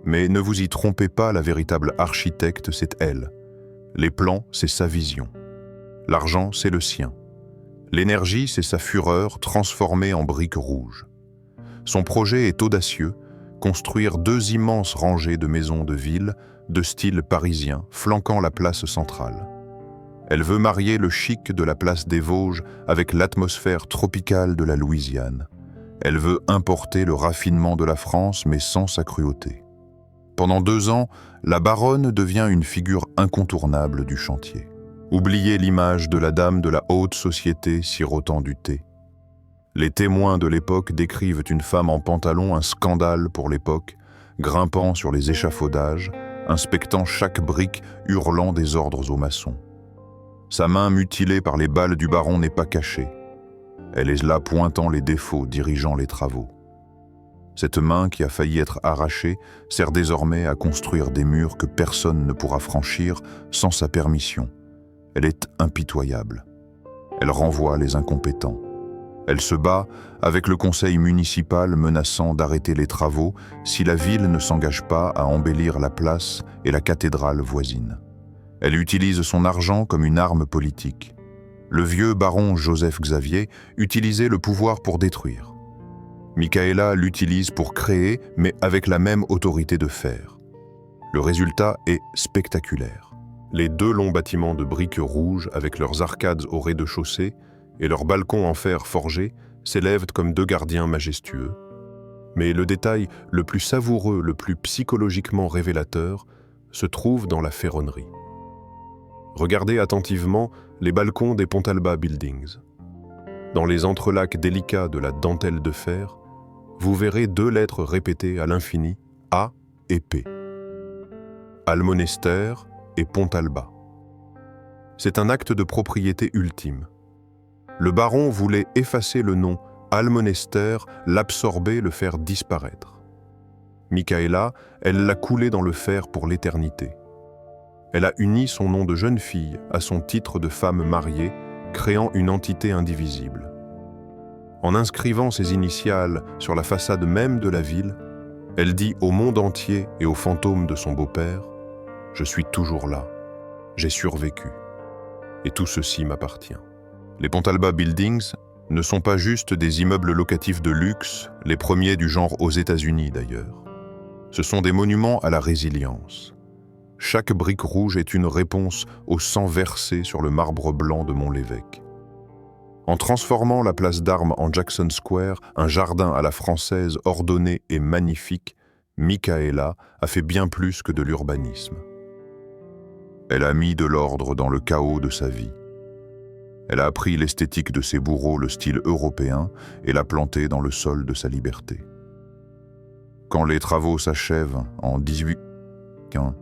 Mais ne vous y trompez pas, la véritable architecte, c'est elle. Les plans, c'est sa vision. L'argent, c'est le sien. L'énergie, c'est sa fureur transformée en briques rouges. Son projet est audacieux, construire 2 immenses rangées de maisons de ville de style parisien, flanquant la place centrale. Elle veut marier le chic de la place des Vosges avec l'atmosphère tropicale de la Louisiane. Elle veut importer le raffinement de la France, mais sans sa cruauté. Pendant 2 ans, la baronne devient une figure incontournable du chantier. Oubliez l'image de la dame de la haute société sirotant du thé. Les témoins de l'époque décrivent une femme en pantalon, un scandale pour l'époque, grimpant sur les échafaudages, inspectant chaque brique, hurlant des ordres aux maçons. Sa main mutilée par les balles du baron n'est pas cachée. Elle est là pointant les défauts, dirigeant les travaux. Cette main qui a failli être arrachée sert désormais à construire des murs que personne ne pourra franchir sans sa permission. Elle est impitoyable. Elle renvoie les incompétents. Elle se bat avec le conseil municipal menaçant d'arrêter les travaux si la ville ne s'engage pas à embellir la place et la cathédrale voisine. Elle utilise son argent comme une arme politique. Le vieux baron Joseph Xavier utilisait le pouvoir pour détruire. Michaela l'utilise pour créer, mais avec la même autorité de fer. Le résultat est spectaculaire. Les 2 longs bâtiments de briques rouges avec leurs arcades au rez-de-chaussée et leurs balcons en fer forgé s'élèvent comme 2 gardiens majestueux. Mais le détail le plus savoureux, le plus psychologiquement révélateur, se trouve dans la ferronnerie. Regardez attentivement les balcons des Pontalba Buildings. Dans les entrelacs délicats de la dentelle de fer, vous verrez 2 lettres répétées à l'infini, A et P. Almonester et Pontalba. C'est un acte de propriété ultime. Le baron voulait effacer le nom Almonester, l'absorber, le faire disparaître. Michaela, elle l'a coulé dans le fer pour l'éternité. Elle a uni son nom de jeune fille à son titre de femme mariée, créant une entité indivisible. En inscrivant ses initiales sur la façade même de la ville, elle dit au monde entier et aux fantômes de son beau-père « Je suis toujours là, j'ai survécu, et tout ceci m'appartient ». Les Pontalba Buildings ne sont pas juste des immeubles locatifs de luxe, les premiers du genre aux États-Unis d'ailleurs. Ce sont des monuments à la résilience. Chaque brique rouge est une réponse au sang versé sur le marbre blanc de Montlhévêque. En transformant la place d'Armes en Jackson Square, un jardin à la française ordonné et magnifique, Micaëla a fait bien plus que de l'urbanisme. Elle a mis de l'ordre dans le chaos de sa vie. Elle a appris l'esthétique de ses bourreaux, le style européen, et l'a planté dans le sol de sa liberté. Quand les travaux s'achèvent en 1815,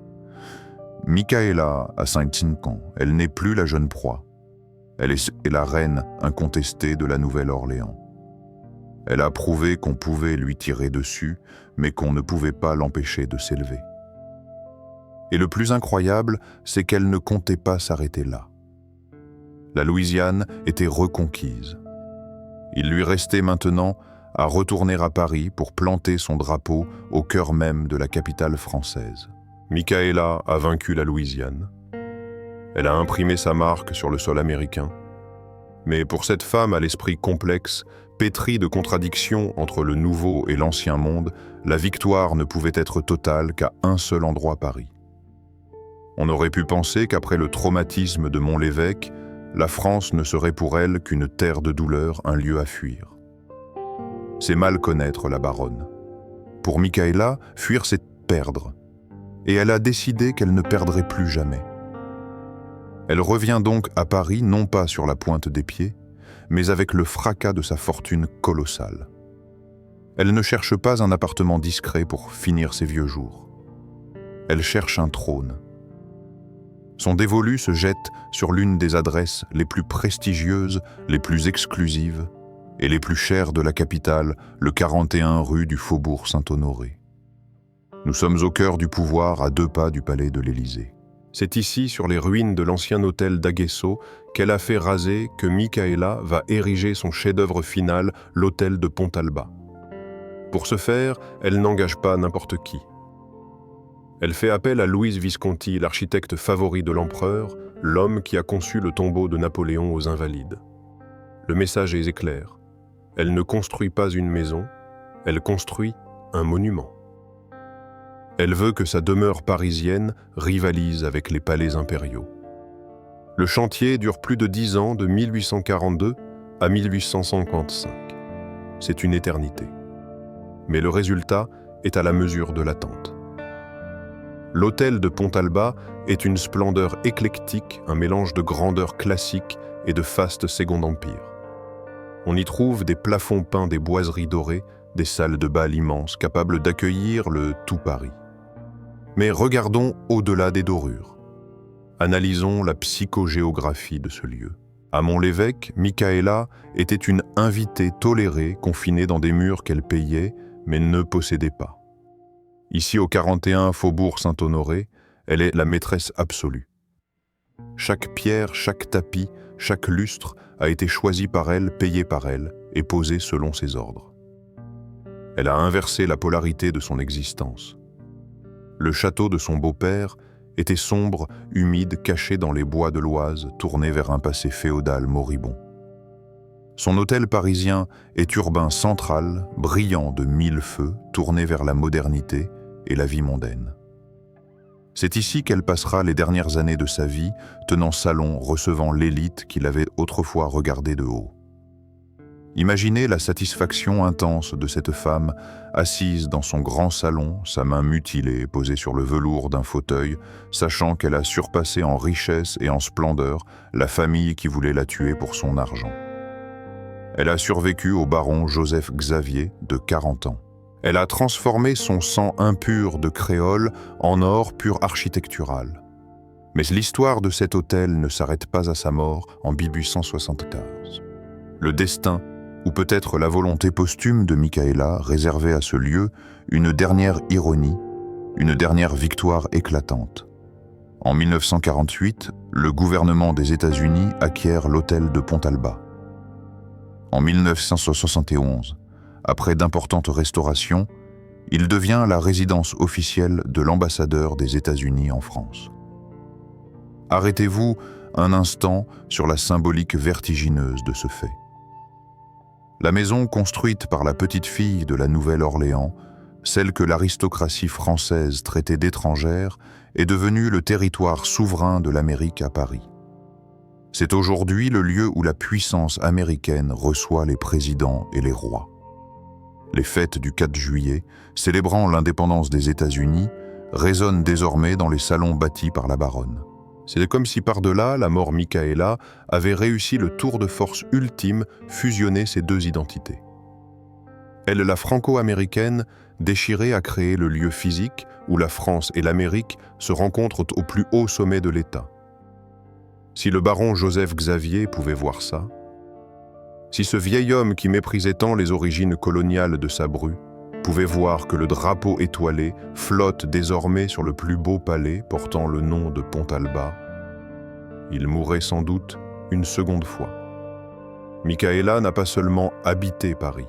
Micaëla a 55 ans. Elle n'est plus la jeune proie. Elle est la reine incontestée de la Nouvelle-Orléans. Elle a prouvé qu'on pouvait lui tirer dessus, mais qu'on ne pouvait pas l'empêcher de s'élever. Et le plus incroyable, c'est qu'elle ne comptait pas s'arrêter là. La Louisiane était reconquise. Il lui restait maintenant à retourner à Paris pour planter son drapeau au cœur même de la capitale française. Micaëla a vaincu la Louisiane. Elle a imprimé sa marque sur le sol américain. Mais pour cette femme à l'esprit complexe, pétrie de contradictions entre le nouveau et l'ancien monde, la victoire ne pouvait être totale qu'à un seul endroit, Paris. On aurait pu penser qu'après le traumatisme de Mont-l'Évêque, la France ne serait pour elle qu'une terre de douleur, un lieu à fuir. C'est mal connaître la baronne. Pour Micaëla, fuir c'est perdre. Et elle a décidé qu'elle ne perdrait plus jamais. Elle revient donc à Paris, non pas sur la pointe des pieds, mais avec le fracas de sa fortune colossale. Elle ne cherche pas un appartement discret pour finir ses vieux jours. Elle cherche un trône. Son dévolu se jette sur l'une des adresses les plus prestigieuses, les plus exclusives et les plus chères de la capitale, le 41 rue du Faubourg Saint-Honoré. Nous sommes au cœur du pouvoir, à 2 pas du palais de l'Élysée. C'est ici, sur les ruines de l'ancien hôtel d'Aguesseau, qu'elle a fait raser que Micaëla va ériger son chef-d'œuvre final, l'hôtel de Pontalba. Pour ce faire, elle n'engage pas n'importe qui. Elle fait appel à Louise Visconti, l'architecte favori de l'empereur, l'homme qui a conçu le tombeau de Napoléon aux Invalides. Le message est clair. Elle ne construit pas une maison, elle construit un monument. Elle veut que sa demeure parisienne rivalise avec les palais impériaux. Le chantier dure plus de 10 ans, de 1842 à 1855. C'est une éternité. Mais le résultat est à la mesure de l'attente. L'hôtel de Pontalba est une splendeur éclectique, un mélange de grandeur classique et de faste Second Empire. On y trouve des plafonds peints, des boiseries dorées, des salles de bal immenses, capables d'accueillir le tout Paris. Mais regardons au-delà des dorures. Analysons la psychogéographie de ce lieu. À Mont-l'Évêque, Micaëla était une invitée tolérée, confinée dans des murs qu'elle payait, mais ne possédait pas. Ici, au 41 Faubourg Saint-Honoré, elle est la maîtresse absolue. Chaque pierre, chaque tapis, chaque lustre a été choisi par elle, payé par elle et posé selon ses ordres. Elle a inversé la polarité de son existence. Le château de son beau-père était sombre, humide, caché dans les bois de l'Oise, tourné vers un passé féodal moribond. Son hôtel parisien est urbain central, brillant de 1000 feux, tourné vers la modernité et la vie mondaine. C'est ici qu'elle passera les dernières années de sa vie, tenant salon, recevant l'élite qui l'avait autrefois regardée de haut. Imaginez la satisfaction intense de cette femme, assise dans son grand salon, sa main mutilée posée sur le velours d'un fauteuil, sachant qu'elle a surpassé en richesse et en splendeur la famille qui voulait la tuer pour son argent. Elle a survécu au baron Joseph Xavier, de 40 ans. Elle a transformé son sang impur de créole en or pur architectural. Mais l'histoire de cet hôtel ne s'arrête pas à sa mort en 1875. Le destin, ou peut-être la volonté posthume de Micaëla, réservait à ce lieu une dernière ironie, une dernière victoire éclatante. En 1948, le gouvernement des États-Unis acquiert l'hôtel de Pontalba. En 1971, après d'importantes restaurations, il devient la résidence officielle de l'ambassadeur des États-Unis en France. Arrêtez-vous un instant sur la symbolique vertigineuse de ce fait. La maison construite par la petite-fille de la Nouvelle-Orléans, celle que l'aristocratie française traitait d'étrangère, est devenue le territoire souverain de l'Amérique à Paris. C'est aujourd'hui le lieu où la puissance américaine reçoit les présidents et les rois. Les fêtes du 4 juillet, célébrant l'indépendance des États-Unis, résonnent désormais dans les salons bâtis par la baronne. C'est comme si par-delà la mort Micaela avait réussi le tour de force ultime, fusionner ces deux identités. Elle, la franco-américaine, déchirée à créer le lieu physique où la France et l'Amérique se rencontrent au plus haut sommet de l'État. Si le baron Joseph Xavier pouvait voir ça, si ce vieil homme qui méprisait tant les origines coloniales de sa bru pouvait voir que le drapeau étoilé flotte désormais sur le plus beau palais portant le nom de Pontalba, il mourrait sans doute une seconde fois. Micaela n'a pas seulement habité Paris,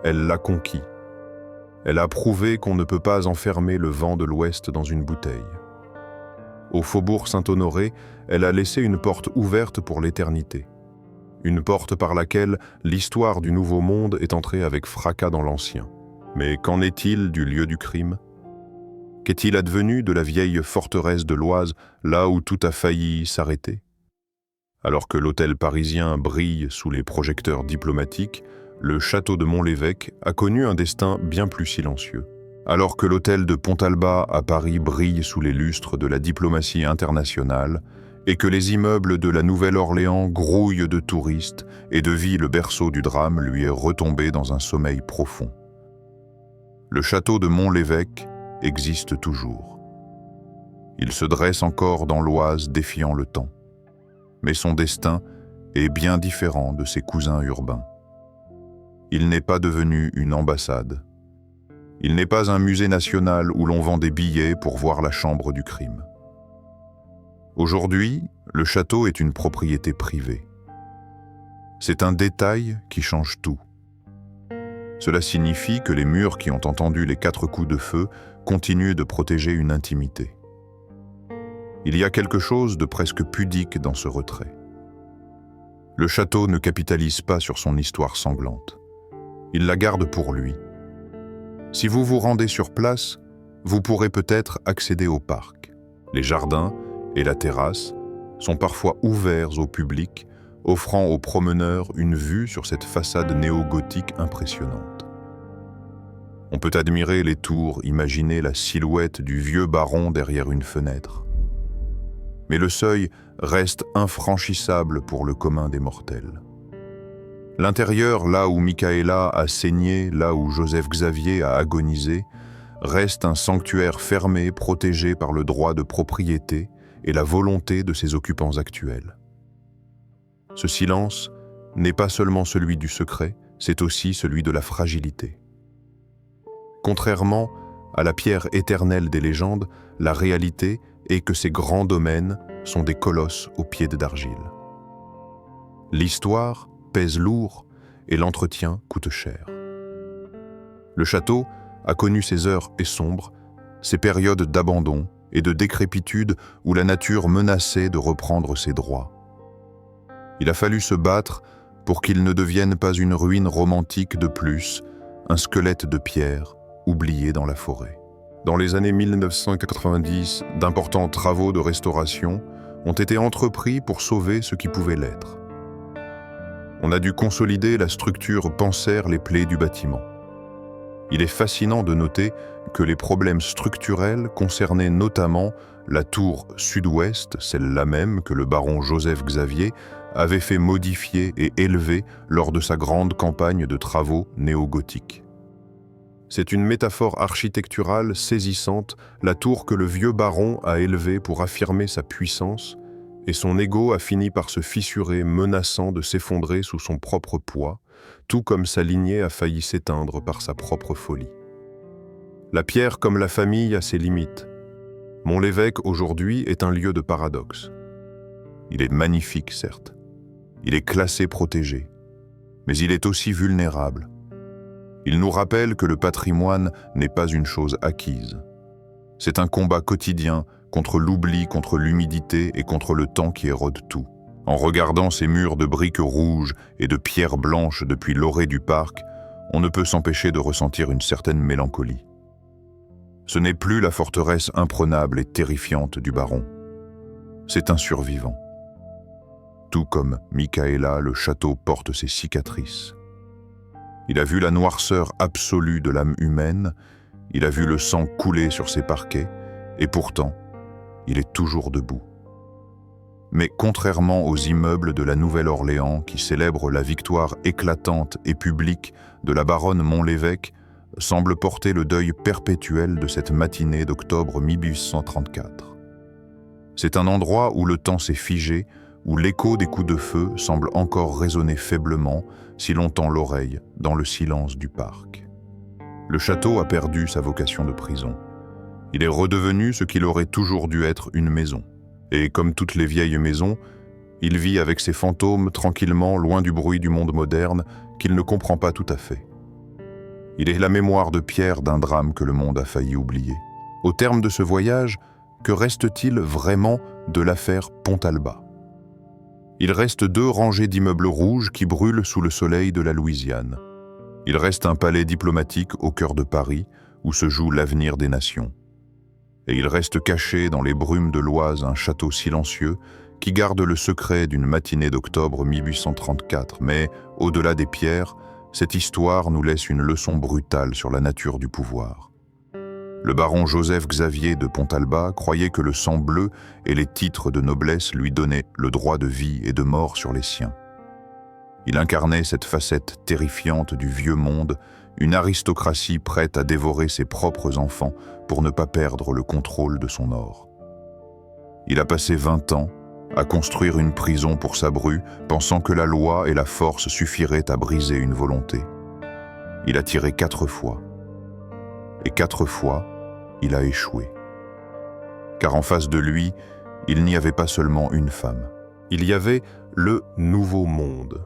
elle l'a conquis. Elle a prouvé qu'on ne peut pas enfermer le vent de l'Ouest dans une bouteille. Au faubourg Saint-Honoré, elle a laissé une porte ouverte pour l'éternité. Une porte par laquelle l'histoire du Nouveau Monde est entrée avec fracas dans l'Ancien. Mais qu'en est-il du lieu du crime? Qu'est-il advenu de la vieille forteresse de l'Oise, là où tout a failli s'arrêter? Alors que l'hôtel parisien brille sous les projecteurs diplomatiques, le château de Mont-l'Évêque a connu un destin bien plus silencieux. Alors que l'hôtel de Pontalba à Paris brille sous les lustres de la diplomatie internationale et que les immeubles de la Nouvelle-Orléans grouillent de touristes et de vie le berceau du drame lui est retombé dans un sommeil profond. Le château de Mont-l'Évêque existe toujours. Il se dresse encore dans l'Oise défiant le temps. Mais son destin est bien différent de ses cousins urbains. Il n'est pas devenu une ambassade. Il n'est pas un musée national où l'on vend des billets pour voir la chambre du crime. Aujourd'hui, le château est une propriété privée. C'est un détail qui change tout. Cela signifie que les murs qui ont entendu les 4 coups de feu continuent de protéger une intimité. Il y a quelque chose de presque pudique dans ce retrait. Le château ne capitalise pas sur son histoire sanglante. Il la garde pour lui. Si vous vous rendez sur place, vous pourrez peut-être accéder au parc. Les jardins et la terrasse sont parfois ouverts au public, offrant aux promeneurs une vue sur cette façade néo-gothique impressionnante. On peut admirer les tours, imaginer la silhouette du vieux baron derrière une fenêtre. Mais le seuil reste infranchissable pour le commun des mortels. L'intérieur, là où Micaela a saigné, là où Joseph Xavier a agonisé, reste un sanctuaire fermé, protégé par le droit de propriété et la volonté de ses occupants actuels. Ce silence n'est pas seulement celui du secret, c'est aussi celui de la fragilité. Contrairement à la pierre éternelle des légendes, la réalité est que ces grands domaines sont des colosses aux pieds d'argile. L'histoire pèse lourd et l'entretien coûte cher. Le château a connu ses heures et sombres, ses périodes d'abandon et de décrépitude où la nature menaçait de reprendre ses droits. Il a fallu se battre pour qu'il ne devienne pas une ruine romantique de plus, un squelette de pierre oublié dans la forêt. Dans les années 1990, d'importants travaux de restauration ont été entrepris pour sauver ce qui pouvait l'être. On a dû consolider la structure pansèrent les plaies du bâtiment. Il est fascinant de noter que les problèmes structurels concernaient notamment la tour sud-ouest, celle-là même que le baron Joseph Xavier avait fait modifier et élever lors de sa grande campagne de travaux néo-gothiques. C'est une métaphore architecturale saisissante, la tour que le vieux baron a élevée pour affirmer sa puissance, et son ego a fini par se fissurer, menaçant de s'effondrer sous son propre poids, tout comme sa lignée a failli s'éteindre par sa propre folie. La pierre, comme la famille, a ses limites. Mont-l'Évêque, aujourd'hui, est un lieu de paradoxe. Il est magnifique, certes. Il est classé protégé. Mais il est aussi vulnérable. Il nous rappelle que le patrimoine n'est pas une chose acquise. C'est un combat quotidien contre l'oubli, contre l'humidité et contre le temps qui érode tout. En regardant ces murs de briques rouges et de pierres blanches depuis l'orée du parc, on ne peut s'empêcher de ressentir une certaine mélancolie. Ce n'est plus la forteresse imprenable et terrifiante du baron. C'est un survivant. Tout comme Michaela, le château porte ses cicatrices. Il a vu la noirceur absolue de l'âme humaine, il a vu le sang couler sur ses parquets, et pourtant, il est toujours debout. Mais contrairement aux immeubles de la Nouvelle-Orléans qui célèbrent la victoire éclatante et publique de la baronne Monlévêque, semble porter le deuil perpétuel de cette matinée d'octobre 1834. C'est un endroit où le temps s'est figé, où l'écho des coups de feu semble encore résonner faiblement si l'on tend l'oreille dans le silence du parc. Le château a perdu sa vocation de prison. Il est redevenu ce qu'il aurait toujours dû être, une maison. Et comme toutes les vieilles maisons, il vit avec ses fantômes tranquillement loin du bruit du monde moderne qu'il ne comprend pas tout à fait. Il est la mémoire de pierre d'un drame que le monde a failli oublier. Au terme de ce voyage, que reste-t-il vraiment de l'affaire Pontalba ? Il reste 2 rangées d'immeubles rouges qui brûlent sous le soleil de la Louisiane. Il reste un palais diplomatique au cœur de Paris où se joue l'avenir des nations. Et il reste caché dans les brumes de l'Oise un château silencieux qui garde le secret d'une matinée d'octobre 1834. Mais, au-delà des pierres, cette histoire nous laisse une leçon brutale sur la nature du pouvoir. Le baron Joseph-Xavier de Pontalba croyait que le sang bleu et les titres de noblesse lui donnaient le droit de vie et de mort sur les siens. Il incarnait cette facette terrifiante du vieux monde, une aristocratie prête à dévorer ses propres enfants pour ne pas perdre le contrôle de son or. Il a passé 20 ans à construire une prison pour sa bru, pensant que la loi et la force suffiraient à briser une volonté. Il a tiré 4 fois. Et 4 fois, il a échoué. Car en face de lui, il n'y avait pas seulement une femme. Il y avait le nouveau monde.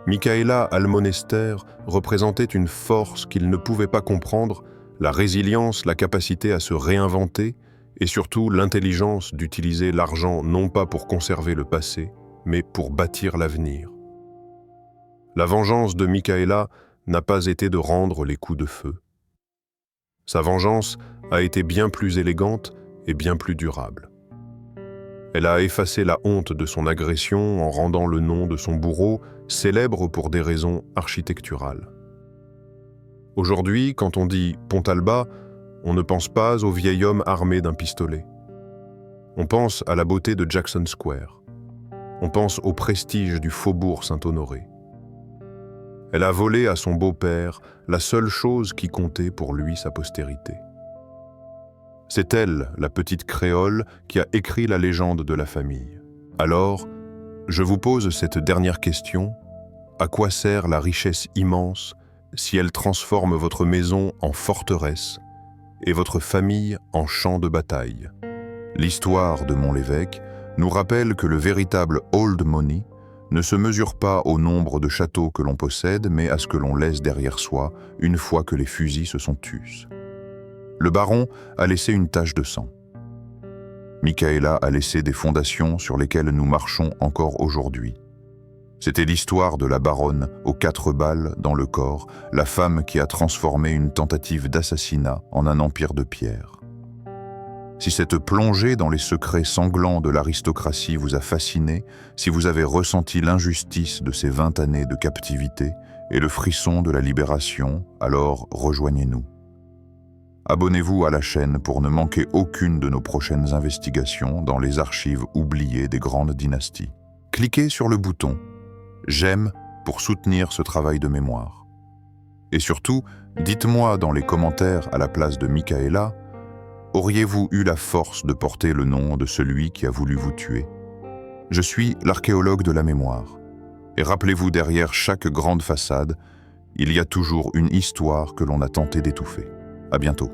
Michaela Almonester représentait une force qu'il ne pouvait pas comprendre, la résilience, la capacité à se réinventer et surtout l'intelligence d'utiliser l'argent non pas pour conserver le passé, mais pour bâtir l'avenir. La vengeance de Michaela n'a pas été de rendre les coups de feu. Sa vengeance a été bien plus élégante et bien plus durable. Elle a effacé la honte de son agression en rendant le nom de son bourreau célèbre pour des raisons architecturales. Aujourd'hui, quand on dit Pontalba, on ne pense pas au vieil homme armé d'un pistolet. On pense à la beauté de Jackson Square. On pense au prestige du faubourg Saint-Honoré. Elle a volé à son beau-père la seule chose qui comptait pour lui, sa postérité. C'est elle, la petite créole, qui a écrit la légende de la famille. Alors, je vous pose cette dernière question. À quoi sert la richesse immense si elle transforme votre maison en forteresse et votre famille en champ de bataille? L'histoire de Monlévêque nous rappelle que le véritable old money ne se mesure pas au nombre de châteaux que l'on possède, mais à ce que l'on laisse derrière soi une fois que les fusils se sont tus. Le baron a laissé une tache de sang. Michaela a laissé des fondations sur lesquelles nous marchons encore aujourd'hui. C'était l'histoire de la baronne aux 4 balles dans le corps, la femme qui a transformé une tentative d'assassinat en un empire de pierre. Si cette plongée dans les secrets sanglants de l'aristocratie vous a fasciné, si vous avez ressenti l'injustice de ces 20 années de captivité et le frisson de la libération, alors rejoignez-nous. Abonnez-vous à la chaîne pour ne manquer aucune de nos prochaines investigations dans les archives oubliées des grandes dynasties. Cliquez sur le bouton « J'aime » pour soutenir ce travail de mémoire. Et surtout, dites-moi dans les commentaires à la place de Michaela, auriez-vous eu la force de porter le nom de celui qui a voulu vous tuer? Je suis l'archéologue de la mémoire. Et rappelez-vous, derrière chaque grande façade, il y a toujours une histoire que l'on a tenté d'étouffer. À bientôt.